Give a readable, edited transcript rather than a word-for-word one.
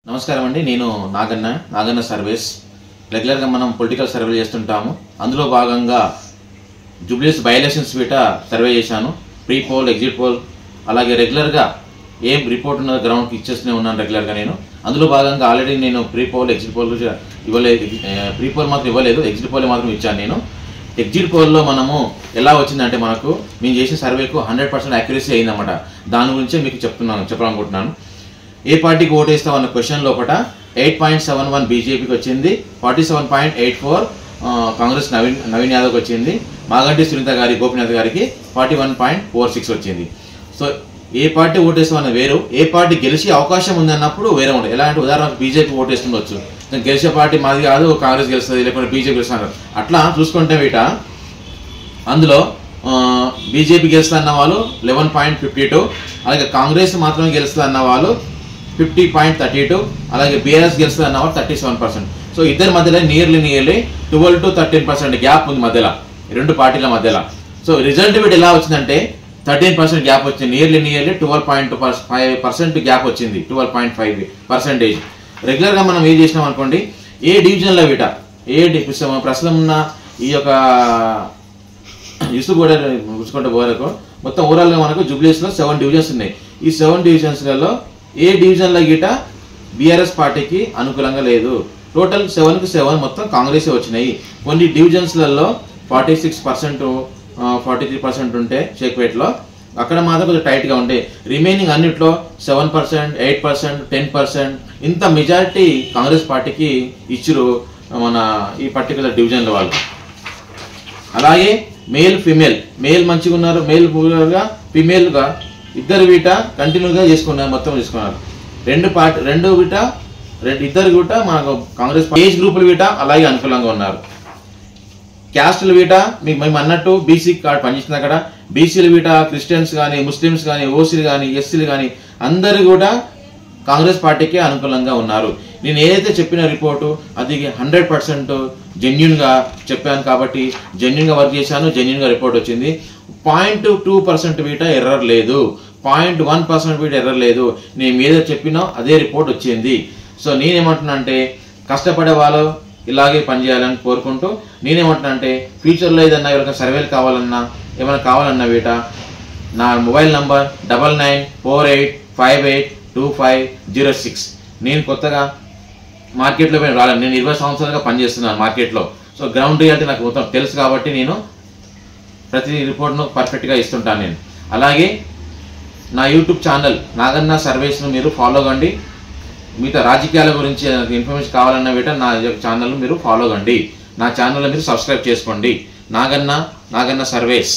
నమస్కారం అండి. నేను నాగన్న సర్వీస్. రెగ్యులర్గా మనం పొలిటికల్ సర్వే చేస్తుంటాము. అందులో భాగంగా జూబ్లీస్ బై ఎలక్షన్స్ వీట సర్వే చేశాను. ప్రీ పోల్, ఎగ్జిట్ పోల్, అలాగే రెగ్యులర్గా ఏం రిపోర్ట్ ఉన్న గ్రౌండ్కి ఇచ్చేస్తూనే ఉన్నాను రెగ్యులర్గా నేను. అందులో భాగంగా ఆల్రెడీ నేను ప్రీ పోల్, ఎగ్జిట్ పోల్ ఇవ్వలేదు. ప్రీ పోల్ మాత్రం ఇవ్వలేదు, ఎగ్జిట్ పోల్ మాత్రం ఇచ్చాను నేను. ఎగ్జిట్ పోల్లో మనము ఎలా వచ్చిందంటే మనకు మేము చేసిన సర్వేకు 100% యాక్యురసీ అయిందన్నమాట. దాని గురించే మీకు చెప్పాలనుకుంటున్నాను. ఏ పార్టీకి ఓటు వేస్తామన్న క్వశ్చన్ లోపల 8.71 బీజేపీకి వచ్చింది, 47.84 కాంగ్రెస్ నవీన్ యాదవ్కి వచ్చింది, మాగంటి సునీత గారి గోపీనాథ్ గారికి 41.46 వచ్చింది. సో ఏ పార్టీ ఓటేస్తామన్న వేరు, ఏ పార్టీ గెలిచే అవకాశం ఉందన్నప్పుడు వేరే ఉంటుంది. ఎలా అంటే ఉదాహరణకు బీజేపీ ఓటేస్తుండొచ్చు, గెలిచే పార్టీ మాది కాదు, కాంగ్రెస్ గెలుస్తుంది, లేకపోతే బీజేపీ గెలుస్తున్నారు. అట్లా చూసుకుంటే వీట అందులో బీజేపీ గెలుస్తుంది అన్న వాళ్ళు 11.52, అలాగే కాంగ్రెస్ మాత్రమే గెలుస్తుంది అన్న వాళ్ళు 50.32, అలాగే బీఆర్ఎస్ గెలుస్తుంది అన్న వాళ్ళు 37%. సో ఇద్దరి మధ్యలో నియర్లీ 12 to 13% గ్యాప్ ఉంది మధ్యలో, రెండు పార్టీల మధ్యలో. సో రిజల్ట్ వీటి ఎలా వచ్చిందంటే 13% గ్యాప్ వచ్చింది, నియర్లీ 12.5% గ్యాప్ వచ్చింది, 12.5%. రెగ్యులర్గా మనం ఏం చేసినాం అనుకోండి, ఏ డివిజన్లో వీట ప్రస్తుతం ఉన్న ఈ యొక్క ఇసుకు కూడా చూసుకుంటే పోరకు మొత్తం ఓవరాల్గా మనకు జూబ్లీస్లో 7 డివిజన్స్ ఉన్నాయి. ఈ 7 డివిజన్స్లలో ఏ డివిజన్లో గిట బీఆర్ఎస్ పార్టీకి అనుకూలంగా లేదు. టోటల్ 7కి 7 మొత్తం కాంగ్రెస్ వచ్చినాయి. కొన్ని డివిజన్స్లలో 46%, 43% ఉంటే షేక్పేట్లో, అక్కడ మాత్రం కొంచెం టైట్గా ఉంటాయి. రిమైనింగ్ అన్నిట్లో 7%, 8%, 10% ఇంత మెజారిటీ కాంగ్రెస్ పార్టీకి ఇచ్చిరు మన ఈ పర్టికులర్ డివిజన్ల వాళ్ళు. అలాగే మేల్ మంచిగా ఉన్నారు, మేల్గా ఫిమేల్గా ఇద్దరు వీట కంటిన్యూగా చేసుకున్నారు, మొత్తం చేసుకున్నారు. ఇద్దరు వీట మనకు కాంగ్రెస్ ఏజ్ గ్రూపుల వీట అలాగే అనుకూలంగా ఉన్నారు. క్యాస్టుల వీట మీకు మేము అన్నట్టు బీసీ కార్డు పనిచేస్తుంది. అక్కడ బీసీల వీట క్రిస్టియన్స్ కానీ, ముస్లిమ్స్ కానీ, ఓసీలు కానీ, ఎస్సీలు కానీ అందరూ కూడా కాంగ్రెస్ పార్టీకే అనుకూలంగా ఉన్నారు. నేను ఏదైతే చెప్పిన రిపోర్టు అది 100% జెన్యున్గా చెప్పాను కాబట్టి జెన్యున్గా వర్క్ చేశాను, జెన్యున్గా రిపోర్ట్ వచ్చింది. 0.2% వీట ఎర్రర్ లేదు, 0.1% వీట ఎర్రర్ లేదు. నేను ఏదో చెప్పినా అదే రిపోర్ట్ వచ్చింది. సో నేనేమంటున్నా అంటే కష్టపడే వాళ్ళు ఇలాగే పనిచేయాలని కోరుకుంటూ నేనేమంటున్నా అంటే ఫ్యూచర్లో ఏదన్నా ఎవరికైనా సర్వేలు కావాలన్నా ఏమైనా కావాలన్నా వీట నా మొబైల్ నంబర్ 9948582506. నేను కొత్తగా మార్కెట్లో పోయి రాలేదు, నేను 20 సంవత్సరాలుగా పనిచేస్తున్నాను మార్కెట్లో. సో గ్రౌండ్ రియాలిటీ నాకు మొత్తం తెలుసు కాబట్టి నేను ప్రతి రిపోర్ట్ను పర్ఫెక్ట్గా ఇస్తుంటాను నేను. అలాగే నా యూట్యూబ్ ఛానల్ నాగన్న సర్వీస్ను మీరు ఫాలో కండి. మిగతా రాజకీయాల గురించి ఇన్ఫర్మేషన్ కావాలన్న వీట నా ఛానల్ మీరు ఫాలో కండి. నా ఛానల్ మీరు సబ్స్క్రైబ్ చేసుకోండి. నాగన్న సర్వీస్.